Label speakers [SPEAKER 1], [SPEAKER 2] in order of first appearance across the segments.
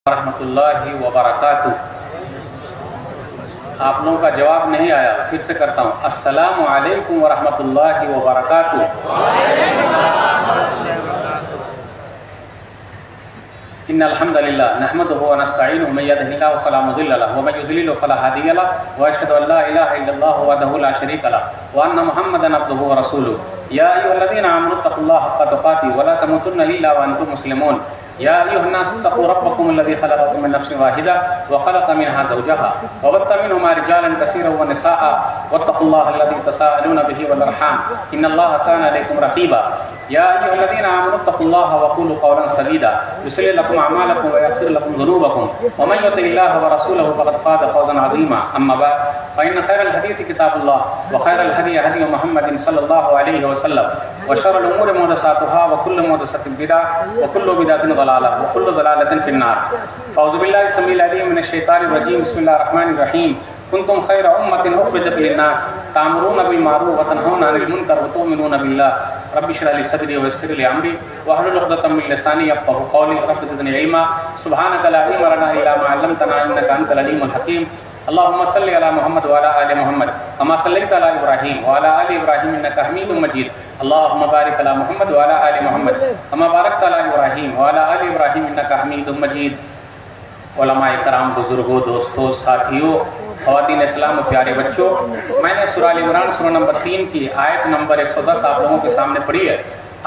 [SPEAKER 1] ورحمۃ اللہ وبرکاتہ۔ آپ لوگوں کا جواب نہیں آیا، پھر سے کرتا ہوں، السلام علیکم ورحمۃ اللہ وبرکاتہ۔ ان الحمد للہ نحمده ونستعینه من يهده الله فلا مضل له ومن يضلل فلا هادي له واشهد ان لا اله الا الله وحده لا شريك له وان محمدا عبده ورسوله يا ايها الذين امنوا اتقوا الله حق تقاته ولا تموتن الا وانتم مسلمون يا أيها الناس اتقوا ربكم الذي خلقكم من نفس واحدة وخلق منها زوجها وبث منهما رجالا كثيرا ونساء واتقوا الله الذي تساءلون به والأرحام إن الله كان عليكم رقيبا يا أيها الذين آمنوا اتقوا الله وقولوا قولا سديدا يصلح لكم أعمالكم ويغفر لكم ذنوبكم ومن يطع الله ورسوله فقد فاز فوزا عظيما أما بعد فإن خير الحديث كتاب الله وخير الهدي هدي محمد صلى الله عليه وسلم وشر الأمور محدثاتها وكل محدثة بدعة وكل بدعة ضلالة وكل ضلالة في النار أعوذ بالله السميع العليم من الشيطان الرجيم بسم الله الرحمن الرحيم كنتم خير أمة أخرجت للناس تأمرون بالمعروف وتنهون عن المنكر وتؤمنون بالله رب اشرح لي صدري ويسر لي أمري واحلل عقدة من لساني يفقهوا قولي رب زدني علما سبحانك لا علم لنا إلا ما علمتنا إنك أنت العليم الحكيم اللهم صل على محمد وعلى آل محمد كما صليت على إبراهيم وعلى آل إبراهيم إنك حميد مجيد اللهم بارك على محمد وعلى آل محمد كما باركت على إبراهيم وعلى آل إبراهيم إنك حميد مجيد۔ علماء کرام، بزرگوں، دوستوں، ساتھیوں، خواتین اسلام و پیارے بچوں، میں نے سورہ عمران سورہ نمبر 3 کی آیت نمبر 110 آپ لوگوں کے سامنے پڑھی ہے۔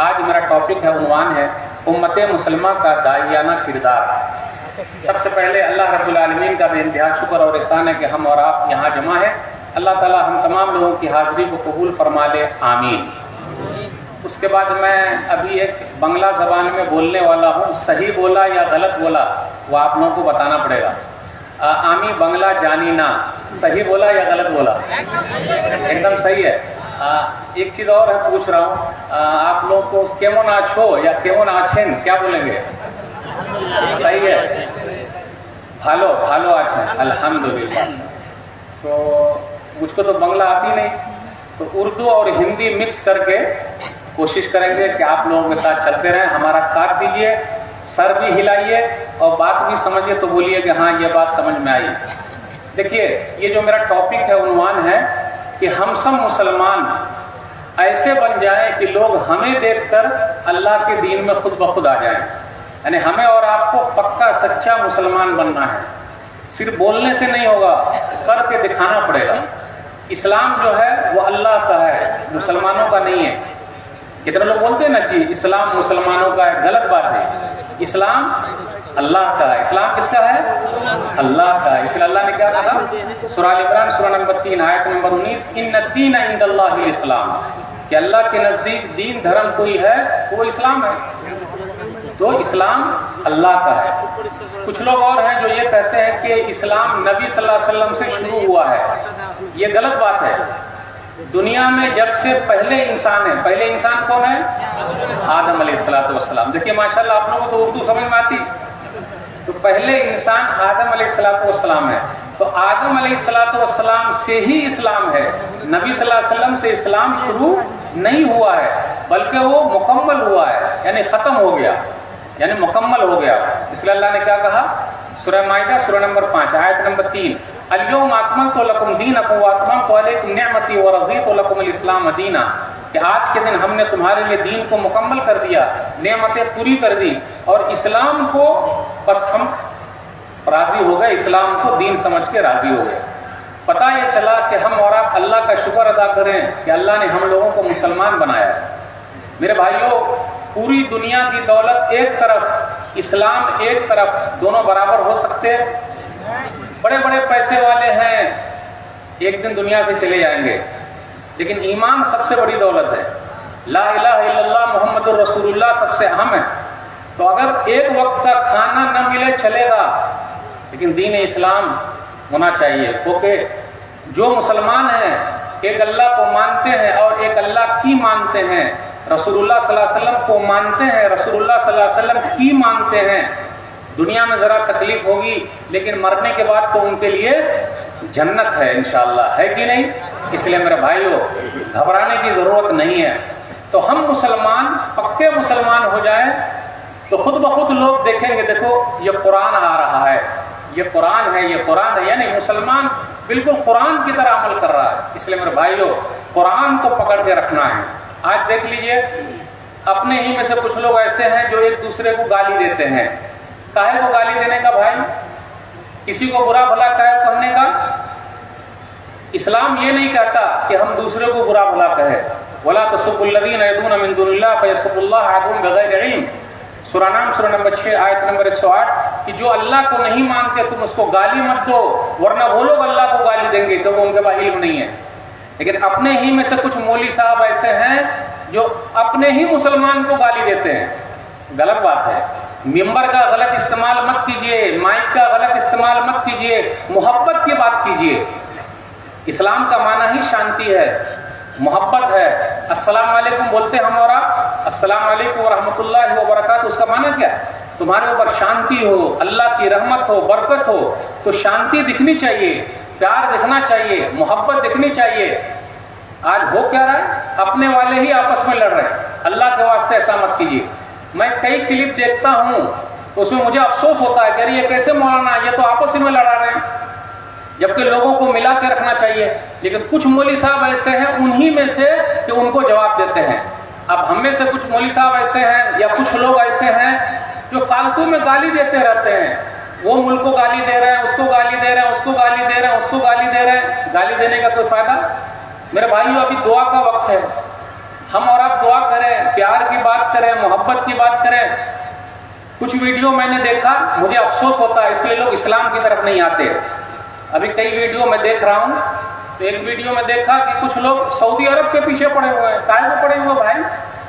[SPEAKER 1] آج میرا ٹاپک ہے، عنوان ہے امت مسلمہ کا داعیانہ کردار۔ سب سے پہلے اللہ رب العالمین کا بے انتہا شکر اور احسان ہے کہ ہم اور آپ یہاں جمع ہیں۔ اللہ تعالی ہم تمام لوگوں کی حاضری کو قبول فرما لے، آمین۔ اس کے بعد میں ابھی ایک بنگلہ زبان میں بولنے والا ہوں، صحیح بولا یا غلط بولا وہ آپ لوگوں کو بتانا پڑے گا۔ آمی بنگلہ جانی نا، صحیح بولا یا غلط بولا؟ ایک دم صحیح ہے۔ ایک چیز اور ہے، پوچھ رہا ہوں آپ لوگوں کو، کیمون آچھو یا کیمون آچھن کیا بولیں گے؟ صحیح ہے، بھالو بھالو آچھن، الحمدللہ۔ تو مجھ کو تو بنگلہ آتی نہیں، تو اردو اور ہندی مکس کر کے کوشش کریں گے کہ آپ لوگوں کے ساتھ چلتے رہیں، ہمارا ساتھ دیجیے، سر بھی ہلائیے اور بات بھی سمجھیے تو بولیے کہ ہاں یہ بات سمجھ میں آئی۔ دیکھیے، یہ جو میرا ٹاپک ہے، عنوان ہے کہ ہم سب مسلمان ایسے بن جائیں کہ لوگ ہمیں دیکھ کر اللہ کے دین میں خود بخود آ جائیں۔ یعنی ہمیں اور آپ کو پکا سچا مسلمان بننا ہے، صرف بولنے سے نہیں ہوگا، کر کے دکھانا پڑے گا۔ اسلام جو ہے وہ اللہ کا ہے، مسلمانوں کا نہیں ہے۔ کتنے لوگ بولتے ہیں نا کہ اسلام مسلمانوں کا ہے، غلط بات ہے۔ اسلام اللہ کا ہے۔ اسلام کس کا ہے؟ اللہ کا ہے۔ اس لیے اللہ نے کیا کہا؟ سورہ عمران سورہ نمبر 3 آیت نمبر 19، ان الدین عند اللہ الاسلام، کہ اللہ کے نزدیک دین دھرم کوئی ہے وہ اسلام ہے۔ تو اسلام اللہ کا ہے۔ کچھ لوگ اور ہیں جو یہ کہتے ہیں کہ اسلام نبی صلی اللہ علیہ وسلم سے شروع ہوا ہے، یہ غلط بات ہے۔ دنیا میں جب سے پہلے انسان ہیں، پہلے انسان کون ہے؟ آدم علیہ السلام۔ دیکھیے ماشاءاللہ آپ لوگوں کو تو اردو سمجھ میں آتی، تو پہلے انسان آدم علیہ السلام ہے۔ تو آدم علیہ السلام سے ہی اسلام ہے، نبی صلی اللہ علیہ وسلم سے اسلام شروع نہیں ہوا ہے، بلکہ وہ مکمل ہوا ہے، یعنی ختم ہو گیا، یعنی مکمل ہو گیا۔ اس لیے اللہ نے کیا کہا؟ سورہ مائدہ سورہ نمبر 5 آیت نمبر 3، الیوم اکملت لکم دینکم واتممت علیکم نعمتی ورضیت لکم الاسلام دینا، کہ آج کے دن ہم نے تمہارے لیے دین کو مکمل کر دیا، نعمتیں پوری کر دی، اور اسلام کو بس ہم راضی ہو گئے، اسلام کو دین سمجھ کے راضی ہو گئے۔ پتہ یہ چلا کہ ہم اور آپ اللہ کا شکر ادا کریں کہ اللہ نے ہم لوگوں کو مسلمان بنایا ہے۔ میرے بھائیوں، پوری دنیا کی دولت ایک طرف، اسلام ایک طرف، دونوں برابر ہو سکتے ہیں؟ بڑے بڑے پیسے والے ہیں، ایک دن دنیا سے چلے جائیں گے، لیکن ایمان سب سے بڑی دولت ہے۔ لا الہ الا اللہ محمد الرسول اللہ سب سے اہم ہے۔ تو اگر ایک وقت کا کھانا نہ ملے چلے گا، لیکن دین اسلام ہونا چاہیے، کیونکہ جو مسلمان ہیں ایک اللہ کو مانتے ہیں اور ایک اللہ کی مانتے ہیں، رسول اللہ صلی اللہ علیہ وسلم کو مانتے ہیں، رسول اللہ صلی اللہ علیہ وسلم کی مانتے ہیں۔ دنیا میں ذرا تکلیف ہوگی، لیکن مرنے کے بعد تو ان کے لیے جنت ہے انشاءاللہ، ہے کہ نہیں؟ اس لیے میرے بھائیوں، گھبرانے کی ضرورت نہیں ہے۔ تو ہم مسلمان پکے مسلمان ہو جائیں تو خود بخود لوگ دیکھیں گے دیکھو یہ قرآن آ رہا ہے، یہ قرآن ہے، یہ قرآن ہے، یعنی مسلمان بالکل قرآن کی طرح عمل کر رہا ہے۔ اس لیے میرے بھائیوں قرآن کو پکڑ کے رکھنا ہے۔ آج دیکھ لیجئے اپنے ہی میں سے کچھ لوگ ایسے ہیں جو ایک دوسرے کو گالی دیتے ہیں۔ کاہے کو گالی دینے کا بھائی؟ کسی کو برا بھلا کہے کرنے کا؟ اسلام یہ نہیں کہتا کہ ہم دوسرے کو برا بھلا کہے۔ وَلَا تَسُبُّوا الَّذِينَ يَدْعُونَ مِن دُونِ اللَّهِ فَيَسُبُّوا اللَّهَ عَدْوًا بِغَيْرِ عِلْمٍ۔ سورہ نام سورہ نمبر 6 آیت نمبر 108 کہ جو اللہ کو نہیں مانتے تم اس کو گالی مت دو، ورنہ وہ لوگ اللہ کو گالی دیں گے کیونکہ ان کے پاس علم نہیں ہے۔ لیکن اپنے ہی میں سے کچھ مولوی صاحب ایسے ہیں جو اپنے ہی مسلمان کو گالی دیتے ہیں۔ غلط بات ہے۔ ممبر کا غلط استعمال مت کیجیے، مائک کا غلط استعمال مت کیجیے، محبت کی بات کیجیے۔ اسلام کا معنی ہی شانتی ہے، محبت ہے۔ السلام علیکم بولتے ہم اور آپ، السلام علیکم ورحمۃ اللہ وبرکاتہ، اس کا معنی کیا ہے؟ تمہارے اوپر شانتی ہو، اللہ کی رحمت ہو، برکت ہو۔ تو شانتی دکھنی چاہیے، پیار دکھنا چاہیے، محبت دکھنی چاہیے۔ آج ہو کیا رہا ہے؟ اپنے والے ہی آپس میں لڑ رہے ہیں۔ اللہ کے واسطے ایسا مت کیجیے۔ میں کئی کلپ دیکھتا ہوں تو اس میں مجھے افسوس ہوتا ہے کہ یہ کیسے مولانا، یہ تو آپس ہی میں لڑا رہے ہیں، جبکہ لوگوں کو ملا کے رکھنا چاہیے۔ لیکن کچھ مولوی صاحب ایسے ہیں انہی میں سے کہ ان کو جواب دیتے ہیں۔ اب ہم میں سے کچھ مولوی صاحب ایسے ہیں یا کچھ لوگ ایسے ہیں جو فالتو میں گالی دیتے رہتے ہیں۔ وہ ملک کو گالی دے رہے ہیں، اس کو گالی دے رہے ہیں، اس کو گالی دے رہے ہیں، اس کو گالی دے رہے ہیں۔ گالی دینے کا کوئی فائدہ؟ میرے بھائیو ابھی دعا کا وقت ہے، ہم اور آپ دعا کریں، پیار کی بات کریں، محبت کی بات کریں۔ کچھ ویڈیو میں نے دیکھا، مجھے افسوس ہوتا ہے، اس لیے لوگ اسلام کی طرف نہیں آتے۔ ابھی کئی ویڈیو میں دیکھ رہا ہوں، تو ایک ویڈیو میں دیکھا کہ کچھ لوگ سعودی عرب کے پیچھے پڑے ہوئے ہیں۔ کائے کو پڑے ہوئے بھائی؟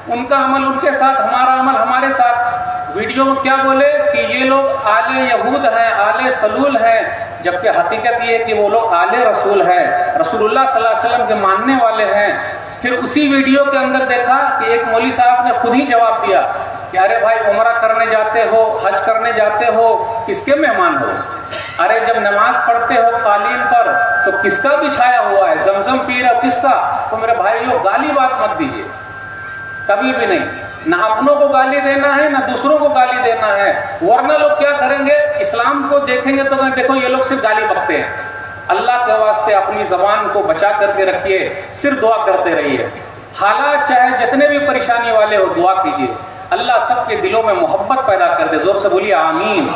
[SPEAKER 1] ان کا عمل ان کے ساتھ، ہمارا عمل ہمارے ساتھ۔ ویڈیو میں کیا بولے کہ یہ لوگ آل یہود ہیں، آل سلول ہیں، جبکہ حقیقت یہ ہے کہ وہ لوگ آل رسول ہیں، رسول اللہ صلی اللہ علیہ وسلم کے ماننے والے ہیں۔ پھر اسی ویڈیو کے اندر دیکھا کہ ایک مولوی صاحب نے خود ہی جواب دیا کہ ارے بھائی عمرہ کرنے جاتے ہو، حج کرنے جاتے ہو، کس کے مہمان ہو؟ ارے جب نماز پڑھتے ہو قالین پر تو کس کا بچھایا ہوا ہے؟ زمزم پی رہا کس کا؟ تو میرے بھائیو گالی بات مت دیجیے، کبھی بھی نہیں۔ نہ اپنوں کو گالی دینا ہے نہ دوسروں کو گالی دینا ہے، ورنہ لوگ کیا کریں گے؟ اسلام کو دیکھیں گے تو دیکھو یہ لوگ صرف گالی بکتے ہیں۔ اللہ کے واسطے اپنی زبان کو بچا کر کے رکھیے، صرف دعا کرتے رہیے۔ حالات چاہے جتنے بھی پریشانی والے ہو، دعا کیجیے، اللہ سب کے دلوں میں محبت پیدا کر دے۔ زور سے بولیے آمین۔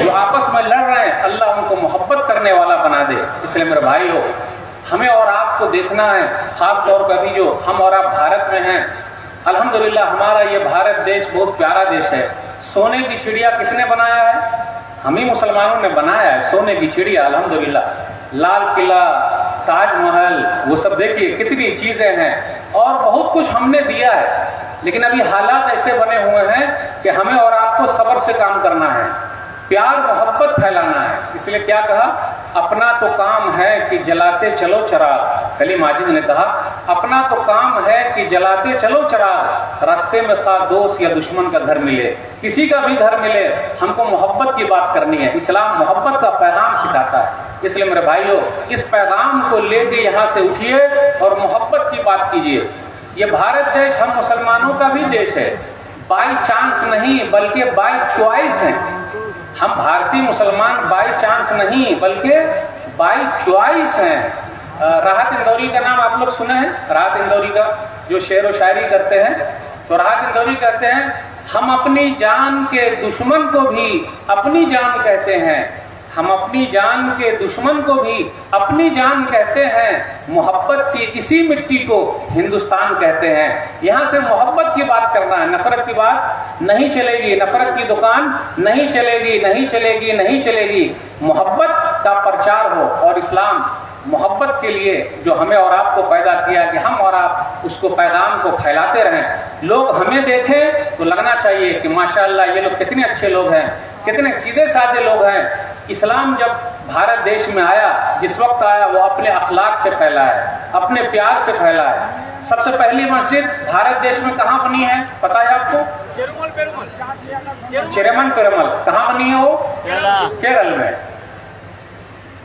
[SPEAKER 1] جو آپس میں لڑ رہے ہیں اللہ ان کو محبت کرنے والا بنا دے۔ اس لیے میرے بھائیو ہمیں اور آپ کو دیکھنا ہے، خاص طور پر ابھی جو ہم اور آپ بھارت میں ہیں، الحمدللہ ہمارا یہ بھارت دیش بہت پیارا دیش ہے۔ سونے کی چڑیا کس نے بنایا ہے؟ ہم ہی مسلمانوں نے بنایا ہے سونے کی چڑیا، الحمدللہ۔ لال قلعہ، تاج محل، وہ سب دیکھیے کتنی چیزیں ہیں اور بہت کچھ ہم نے دیا ہے، لیکن ابھی حالات ایسے بنے ہوئے ہیں کہ ہمیں اور آپ کو صبر سے کام کرنا ہے، پیار محبت پھیلانا ہے۔ اس لیے کیا کہا؟ اپنا تو کام ہے کہ جلاتے چلو چراغ۔ کلیم عاجز نے کہا اپنا تو کام ہے کہ جلاتے چلو چراغ، راستے میں خواہ دوست یا دشمن کا گھر ملے، کسی کا بھی گھر ملے، ہم کو محبت کی بات کرنی ہے۔ اسلام محبت کا پیغام سکھاتا ہے۔ اس لیے میرے بھائیو اس پیغام کو لے کے یہاں سے اٹھیے اور محبت کی بات کیجیے۔ یہ بھارت دیش ہم مسلمانوں کا بھی دیش ہے، بائی چانس نہیں بلکہ بائی چوائس ہیں۔ ہم بھارتی مسلمان بائی چانس نہیں بلکہ بائی چوائس ہیں۔ راحت اندوری کا نام آپ لوگ سنے ہیں؟ راحت اندوری کا جو شعر و شاعری کرتے ہیں، تو راحت اندوری کہتے ہیں ہم اپنی جان کے دشمن کو بھی اپنی جان کہتے ہیں، ہم اپنی جان کے دشمن کو بھی اپنی جان کہتے ہیں، محبت کی اسی مٹی کو ہندوستان کہتے ہیں۔ یہاں سے محبت کی بات کرنا ہے، نفرت کی بات نہیں چلے گی، نفرت کی دکان نہیں چلے گی، نہیں چلے گی، نہیں چلے گی۔ محبت کا پرچار ہو، اور اسلام محبت کے لیے جو ہمیں اور آپ کو پیدا کیا کہ ہم اور آپ اس کو پیغام کو پھیلاتے رہیں۔ لوگ ہمیں دیکھیں تو لگنا چاہیے کہ ماشاءاللہ یہ لوگ کتنے اچھے لوگ ہیں، کتنے سیدھے سادے لوگ ہیں۔ اسلام جب بھارت دیش میں آیا، جس وقت آیا وہ اپنے اخلاق سے پھیلا ہے، اپنے پیار سے پھیلا ہے۔ سب سے پہلی مسجد بھارت دیش میں کہاں بنی ہے پتہ ہے آپ کو؟ چیرمن پیرمل۔ کہاں بنی ہے وہ؟ کیرل میں۔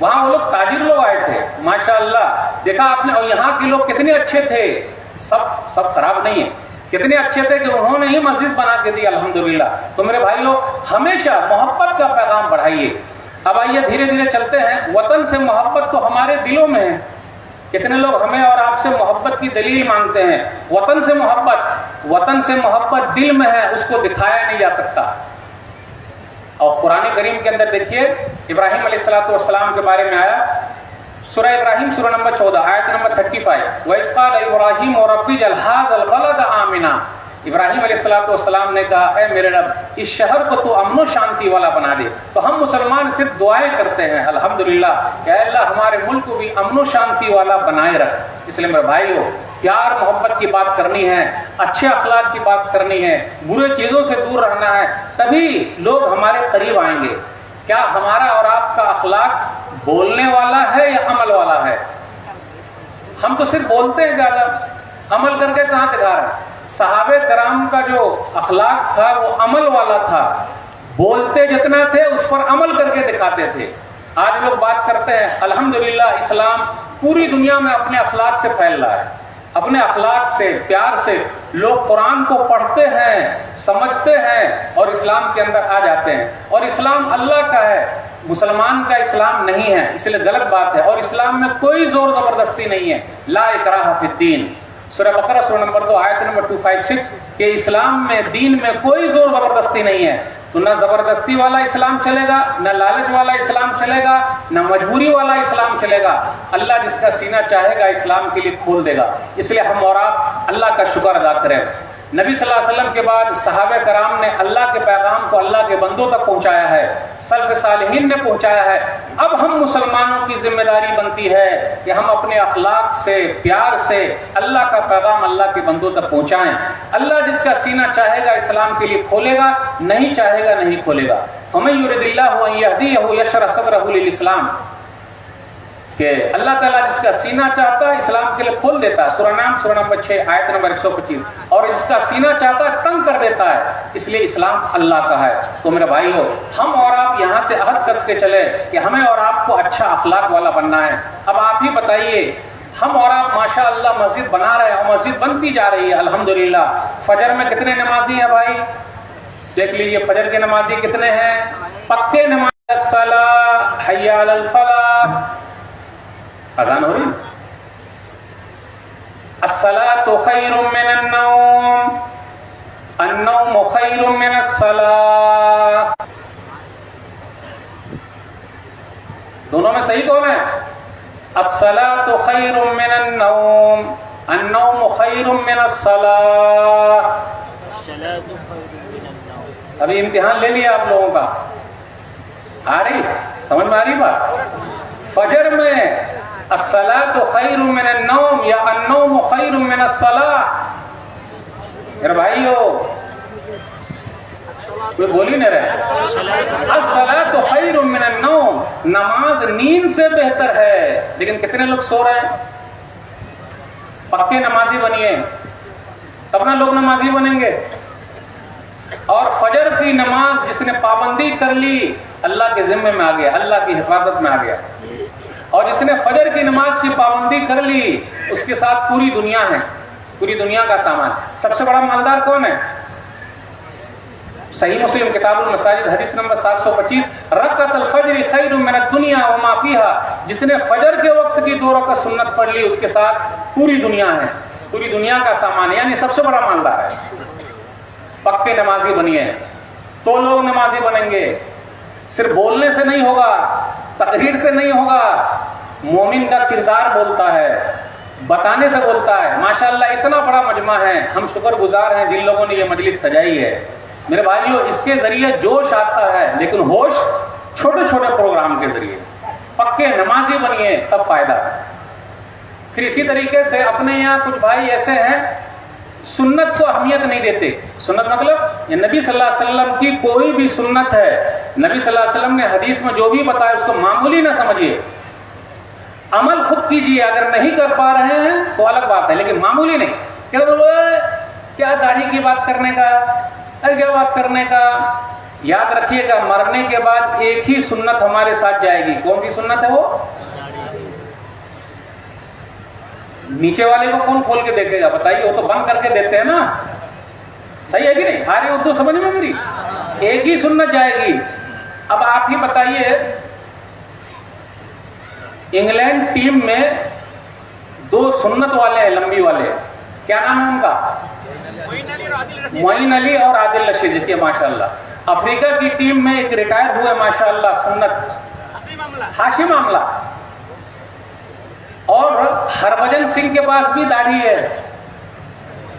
[SPEAKER 1] وہاں وہ لوگ تاجر لوگ آئے تھے، ماشاءاللہ دیکھا آپ نے، اور یہاں کے لوگ کتنے اچھے تھے، سب خراب نہیں ہے، کتنے اچھے تھے کہ انہوں نے ہی مسجد بنا کے دی الحمدللہ. تو میرے بھائیوں ہمیشہ محبت کا پیغام بڑھائیے. اب آئیے دھیرے دھیرے چلتے ہیں. وطن سے محبت تو ہمارے دلوں میں ہے. کتنے لوگ ہمیں اور آپ سے محبت کی دلیل مانگتے ہیں. وطن سے محبت دل میں ہے, اس کو دکھایا نہیں جا سکتا. اور قرآن کریم کے اندر دیکھیے ابراہیم علیہ السلام کے بارے میں آیا, سورہ ابراہیم سورہ نمبر 14 آیت نمبر 35. وَإِذْ قَالَ إِبْرَاهِيمُ رَبِّ اجْعَلْ هَٰذَا الْبَلَدَ آمِنًا. ابراہیم علیہ السلام نے کہا اے میرے رب اس شہر کو تو امن و شانتی والا بنا دے. تو ہم مسلمان صرف دعائیں کرتے ہیں الحمدللہ کہ اے اللہ ہمارے ملک کو بھی امن و شانتی والا بنائے رکھ. اس لیے میرے بھائیو پیار محبت کی بات کرنی ہے, اچھے اخلاق کی بات کرنی ہے, برے چیزوں سے دور رہنا ہے, تبھی لوگ ہمارے قریب آئیں گے. کیا ہمارا اور آپ کا اخلاق بولنے والا ہے یا عمل والا ہے؟ ہم تو صرف بولتے ہیں زیادہ, عمل کر کے کہاں دکھا رہے ہیں؟ صحابہ کرام کا جو اخلاق تھا وہ عمل والا تھا. بولتے جتنا تھے اس پر عمل کر کے دکھاتے تھے. آج لوگ بات کرتے ہیں الحمدللہ اسلام پوری دنیا میں اپنے اخلاق سے پھیل رہا ہے. اپنے اخلاق سے پیار سے لوگ قرآن کو پڑھتے ہیں, سمجھتے ہیں اور اسلام کے اندر آ جاتے ہیں. اور اسلام اللہ کا ہے, مسلمان کا اسلام نہیں ہے, اس لیے غلط بات ہے. اور اسلام میں کوئی زور زبردستی نہیں ہے. لا اکراہ فی الدین, سورہ بقرہ سورہ نمبر 2 آیت نمبر 256 کہ اسلام میں دین میں کوئی زور زبردستی نہیں ہے. تو نہ زبردستی والا اسلام چلے گا, نہ لالچ والا اسلام چلے گا, نہ مجبوری والا اسلام چلے گا. اللہ جس کا سینہ چاہے گا اسلام کے لیے کھول دے گا. اس لیے ہم اور آپ اللہ کا شکر ادا کریں. نبی صلی اللہ علیہ وسلم کے بعد صحابہ کرام نے اللہ کے پیغام کو اللہ کے بندوں تک پہنچایا ہے, سلف صالحین نے پہنچایا ہے. اب ہم مسلمانوں کی ذمہ داری بنتی ہے کہ ہم اپنے اخلاق سے پیار سے اللہ کا پیغام اللہ کے بندوں تک پہنچائیں. اللہ جس کا سینہ چاہے گا اسلام کے لیے کھولے گا, نہیں چاہے گا نہیں کھولے گا. فَمَن يُرِدِ اللَّهُ أَن يَهْدِيَهُ يَشْرَحْ صَدْرَهُ لِلْإِسْلَامِ کہ اللہ تعالیٰ جس کا سینہ چاہتا ہے اسلام کے لیے کھول دیتا ہے. سورہ نام سورہ نمبر 6 آیت نمبر 125. اور جس کا سینہ چاہتا ہے تنگ کر دیتا ہے. اس لیے اسلام اللہ کا ہے. تو میرے بھائیو ہم اور آپ یہاں سے عہد کرتے چلے کہ ہمیں اور آپ کو اچھا اخلاق والا بننا ہے. اب آپ ہی بتائیے, ہم اور آپ ماشاء اللہ مسجد بنا رہے ہیں اور مسجد بنتی جا رہی ہے الحمدللہ. فجر میں کتنے نمازی ہیں بھائی؟ دیکھ لیجیے فجر کے نمازی کتنے ہیں, پکے نماز. الصلاۃ حی علی الفلاح, اذان ہو رہی. الصلاۃ خیر من النوم, النوم خیر من الصلاۃ. دونوں میں صحیح کون ہے؟ الصلاۃ خیر من النوم, النوم خیر من الصلاۃ. ابھی امتحان لے لیا آپ لوگوں کا, آ رہی سمجھ میں آ رہی بات؟ فجر میں الصلاۃ خیر من النوم یا النوم خیر من الصلاۃ. میرے بھائیو کوئی بول ہی نہیں رہے. الصلاۃ خیر من النوم, نماز نیند سے بہتر ہے. لیکن کتنے لوگ سو رہے ہیں؟ پکے نمازی بنیے تب نہ لوگ نمازی بنیں گے. اور فجر کی نماز جس نے پابندی کر لی اللہ کے ذمے میں آ گیا, اللہ کی حفاظت میں آ گیا. اور جس نے فجر کی نماز کی پابندی کر لی اس کے ساتھ پوری دنیا ہے, پوری دنیا کا سامان. سب سے بڑا مالدار کون ہے؟ صحیح مسلم کتاب المساجد حدیث نمبر 725, رکعت الفجر خیر من الدنیا وما فیہا, جس نے فجر کے وقت کی 2 رکعت سنت پڑھ لی اس کے ساتھ پوری دنیا ہے, پوری دنیا کا سامان, یعنی سب سے بڑا مالدار ہے. پکے نمازی بنیے تو لوگ نمازی بنیں گے. صرف بولنے سے نہیں ہوگا, تقریر سے نہیں ہوگا. مومن کا کردار بولتا ہے, بتانے سے بولتا ہے. ماشاءاللہ اتنا بڑا مجمع ہے, ہم شکر گزار ہیں جن لوگوں نے یہ مجلس سجائی ہے. میرے بھائیو اس کے ذریعے جوش آتا ہے, لیکن ہوش چھوٹے چھوٹے پروگرام کے ذریعے. پکے نمازی بنیے تب فائدہ. پھر اسی طریقے سے اپنے یہاں کچھ بھائی ایسے ہیں سنت کو اہمیت نہیں دیتے. سنت مطلب یہ نبی صلی اللہ علیہ وسلم کی کوئی بھی سنت ہے, نبی صلی اللہ علیہ وسلم نے حدیث میں جو بھی بتایا اس کو معمولی نہ سمجھیے. عمل خود کیجیے, اگر نہیں کر پا رہے ہیں تو الگ بات ہے, لیکن معمولی نہیں. کیا داڑھی کی بات کرنے کا, کیا بات کرنے کا. یاد رکھیے گا مرنے کے بعد ایک ہی سنت ہمارے ساتھ جائے گی. کون سی سنت ہے وہ؟ نیچے والے کو کون کھول کے دیکھے گا بتائیے؟ وہ تو بند کر کے دیتے ہیں نا. صحیح ہے کہ نہیں؟ آ رہی اردو سمجھ میں میری؟ ایک ہی سنت جائے گی. اب آپ ہی بتائیے, انگلینڈ ٹیم میں 2 سنت والے ہیں, لمبی والے, کیا نام ہے ان کا؟ معین علی اور عادل رشید. دیکھیے ماشاء اللہ. افریقہ کی ٹیم میں ایک ریٹائر ہوئے ماشاء اللہ, سنت, ہاشم آملہ. اور ہربھجن سنگھ کے پاس بھی داڑھی ہے.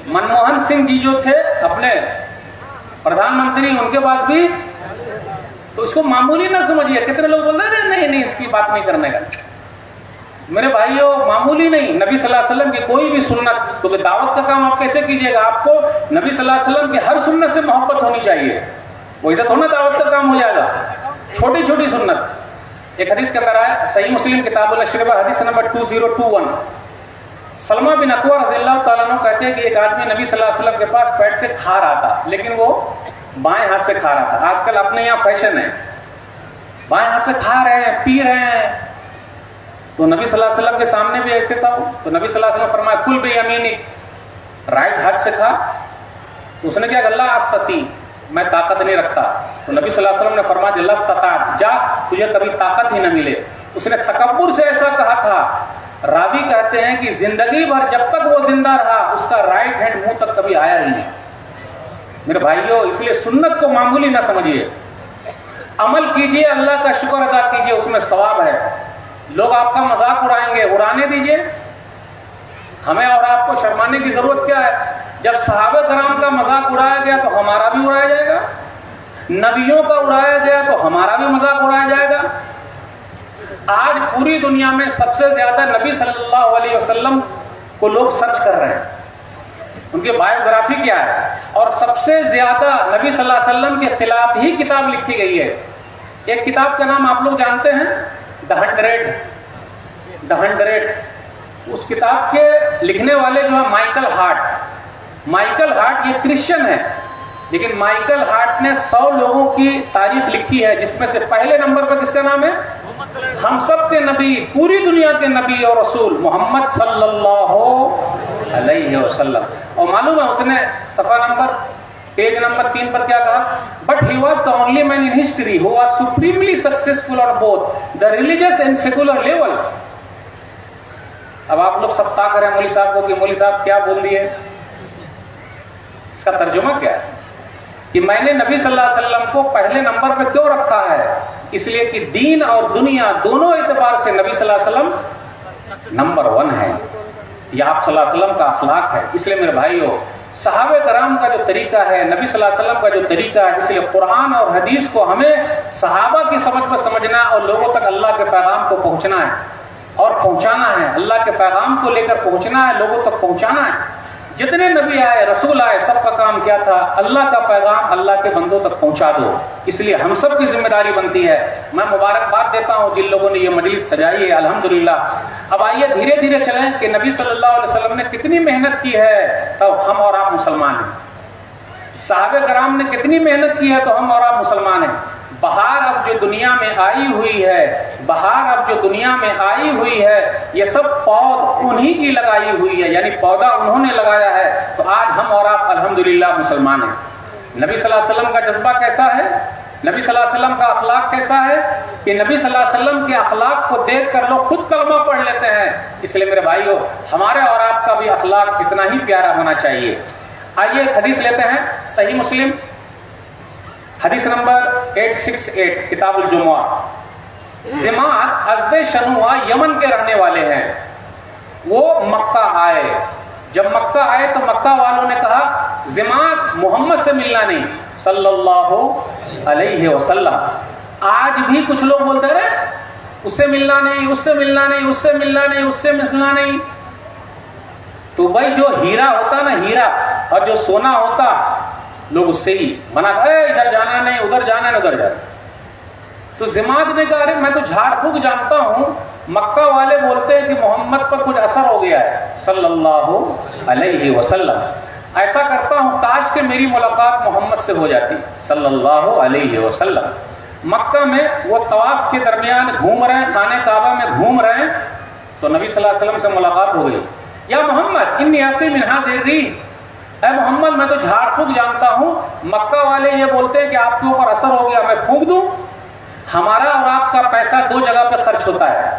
[SPEAKER 1] منموہن سنگھ جی جو تھے اپنے پردھان منتری, ان کے پاس بھی. تو اس کو معمولی نہ سمجھیے. کتنے لوگ بول رہے ہیں نہیں اس کی بات نہیں کرنے کا. میرے بھائیوں, معمولی نہیں. نبی صلی اللہ علیہ وسلم کی کوئی بھی سنت, کیونکہ دعوت کا کام آپ کیسے کیجیے گا؟ آپ کو نبی صلی اللہ علیہ وسلم کی ہر سنت سے محبت ہونی چاہیے, ویسے تھوڑا دعوت کا کام ہو جائے گا. چھوٹی چھوٹی سنت. ایک حدیث کے اندر آیا, صحیح مسلم کتاب الاشربہ حدیث نمبر 2021, سلمہ بن اکوع رضی اللہ تعالیٰ عنہ کہتے ہیں کہ ایک آدمی نبی صلی اللہ علیہ وسلم کے پاس بیٹھ کے کھا رہا تھا, لیکن وہ بائیں ہاتھ سے کھا رہا تھا. آج کل اپنے یہاں فیشن ہے, بائیں ہاتھ سے کھا رہے ہیں, پی رہے ہیں. تو نبی صلی اللہ علیہ وسلم کے سامنے بھی ایسے تھا. تو نبی صلی اللہ علیہ وسلم فرمایا کل بیمینک, رائٹ ہاتھ سے کھا. تو اس نے کیا, اللہ استطیع, میں طاقت نہیں رکھتا. تو نبی صلی اللہ علیہ وسلم نے فرمایا اللہ استطاعت, جا, تجھے کبھی طاقت ہی نہ ملے. اس نے تکبر سے ایسا کہا تھا. راوی کہتے ہیں کہ زندگی بھر جب تک وہ زندہ رہا اس کا رائٹ ہینڈ منہ تک کبھی آیا ہی نہیں. میرے بھائیوں, اس لیے سنت کو معمولی نہ سمجھیے, عمل کیجئے, اللہ کا شکر ادا کیجئے, اس میں ثواب ہے. لوگ آپ کا مذاق اڑائیں گے, اڑانے دیجئے. ہمیں اور آپ کو شرمانے کی ضرورت کیا ہے؟ جب صحابہ کرام کا مذاق اڑایا گیا تو ہمارا بھی اڑایا جائے گا. نبیوں کا اڑایا گیا تو ہمارا بھی مذاق اڑایا جائے گا. آج پوری دنیا میں سب سے زیادہ نبی صلی اللہ علیہ وسلم کو لوگ سرچ کر رہے ہیں, ان کی بایوگرافی کیا ہے, اور سب سے زیادہ نبی صلی اللہ علیہ وسلم کے خلاف ہی کتاب لکھی گئی ہے. ایک کتاب کا نام آپ لوگ جانتے ہیں, The 100. اس کتاب کے لکھنے والے جو ہے مائیکل ہارٹ یہ کرسچن ہے, لیکن مائیکل ہارٹ نے 100 لوگوں کی تاریخ لکھی ہے, جس میں سے پہلے نمبر پر کس کا نام ہے؟ ہم سب کے نبی, پوری دنیا کے نبی اور رسول محمد صلی اللہ علیہ وسلم. اور معلوم ہے اس نے صفحہ نمبر, پیج نمبر 3 پر کیا کہا؟ But he was the only man in history who was supremely successful on both the religious and secular levels. اب آپ لوگ سب تا کریں مولوی صاحب کو کہ مولوی صاحب کیا بول دیے. اس کا ترجمہ کیا ہے کہ میں نے نبی صلی اللہ علیہ وسلم کو پہلے نمبر پہ کیوں رکھا ہے؟ اس لیے کہ دین اور دنیا دونوں اعتبار سے نبی صلی اللہ علیہ وسلم نمبر 1 ہے. یہ آپ صلی اللہ علیہ وسلم کا اخلاق ہے. اس لیے میرے بھائیو, صحابہ کرام کا جو طریقہ ہے, نبی صلی اللہ علیہ وسلم کا جو طریقہ ہے, اس لیے قرآن اور حدیث کو ہمیں صحابہ کی سمجھ پر سمجھنا اور لوگوں تک اللہ کے پیغام کو پہنچنا ہے اور پہنچانا ہے. اللہ کے پیغام کو لے کر پہنچنا ہے, لوگوں تک پہنچانا ہے. جتنے نبی آئے, رسول آئے, سب کا کام کیا تھا؟ اللہ کا پیغام اللہ کے بندوں تک پہنچا دو. اس لیے ہم سب کی ذمہ داری بنتی ہے. میں مبارکباد دیتا ہوں جن لوگوں نے یہ مجلس سجائی ہے, الحمدللہ. اب آئیے دھیرے دھیرے چلیں کہ نبی صلی اللہ علیہ وسلم نے کتنی محنت کی ہے تب ہم اور آپ مسلمان ہیں. صحابہ کرام نے کتنی محنت کی ہے تو ہم اور آپ مسلمان ہیں. بہار اب جو دنیا میں آئی ہوئی ہے, یہ سب پود انہی کی لگائی ہوئی ہے, یعنی پودا انہوں نے لگایا ہے. تو آج ہم اور آپ الحمدللہ مسلمان ہیں. نبی صلی اللہ علیہ وسلم کا جذبہ کیسا ہے, نبی صلی اللہ علیہ وسلم کا اخلاق کیسا ہے کہ نبی صلی اللہ علیہ وسلم کے اخلاق کو دیکھ کر لوگ خود کلمہ پڑھ لیتے ہیں. اس لیے میرے بھائیو, ہمارے اور آپ کا بھی اخلاق اتنا ہی پیارا ہونا چاہیے. آئیے ایک حدیث لیتے ہیں, صحیح مسلم حدیث نمبر 868, کتاب الجمعہ. زماد ازد شنوا یمن کے رہنے والے ہیں. وہ مکہ آئے. جب مکہ آئے تو مکہ والوں نے کہا زماد محمد سے ملنا نہیں صلی اللہ علیہ وسلم. آج بھی کچھ لوگ بولتے رہے اس سے ملنا نہیں, اس سے ملنا نہیں, اس سے ملنا نہیں, اس سے ملنا نہیں. تو بھائی جو ہیرا ہوتا نا, ہیرا, اور جو سونا ہوتا, لوگ اس سے ہی منع کرے, ادھر جانا نہیں, ادھر جانا نہیں, ادھر جانا. تو زماد نے کہا ارے میں تو جھاڑ پھونک جانتا ہوں, مکہ والے بولتے ہیں کہ محمد پر کچھ اثر ہو گیا ہے صلی اللہ علیہ وسلم. ایسا کرتا ہوں کاش کہ میری ملاقات محمد سے ہو جاتی صلی اللہ علیہ وسلم. مکہ میں وہ طواف کے درمیان گھوم رہے ہیں, خانہ کعبہ میں گھوم رہے ہیں, تو نبی صلی اللہ علیہ وسلم سے ملاقات ہو گئی. یا محمد انی آتی من ہذہ الریح, اے محمد میں تو جھاڑ پھونک جانتا ہوں، مکہ والے یہ بولتے ہیں کہ آپ کے اوپر اثر ہو گیا میں پھونک دوں، ہمارا اور آپ کا پیسہ دو جگہ پہ خرچ ہوتا ہے،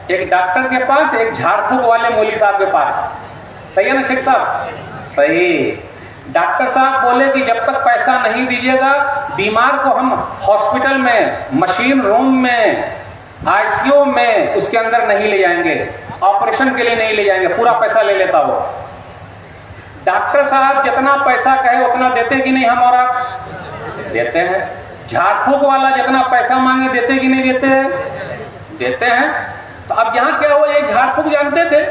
[SPEAKER 1] ایک ڈاکٹر کے پاس، ایک جھاڑ پھونک والے مولوی صاحب کے پاس. صحیح ہے نا شیخ صاحب؟ صحیح. ڈاکٹر صاحب بولے کہ جب تک پیسہ نہیں دیجیے گا بیمار کو ہم ہاسپٹل میں، مشین روم میں، آئی سی یو میں اس کے اندر نہیں لے جائیں گے، آپریشن کے لیے نہیں لے جائیں گے، پورا پیسہ لے لیتا وہ. ڈاکٹر صاحب جتنا پیسہ کہے اتنا دیتے کہ نہیں؟ ہم اور آپ دیتے ہیں. جھاڑ پھونک والا جتنا پیسہ مانگے دیتے کہ نہیں دیتے ہیں؟ دیتے ہیں. تو اب یہاں کیا ہوا، یہ جھاڑ پھونک جانتے تھے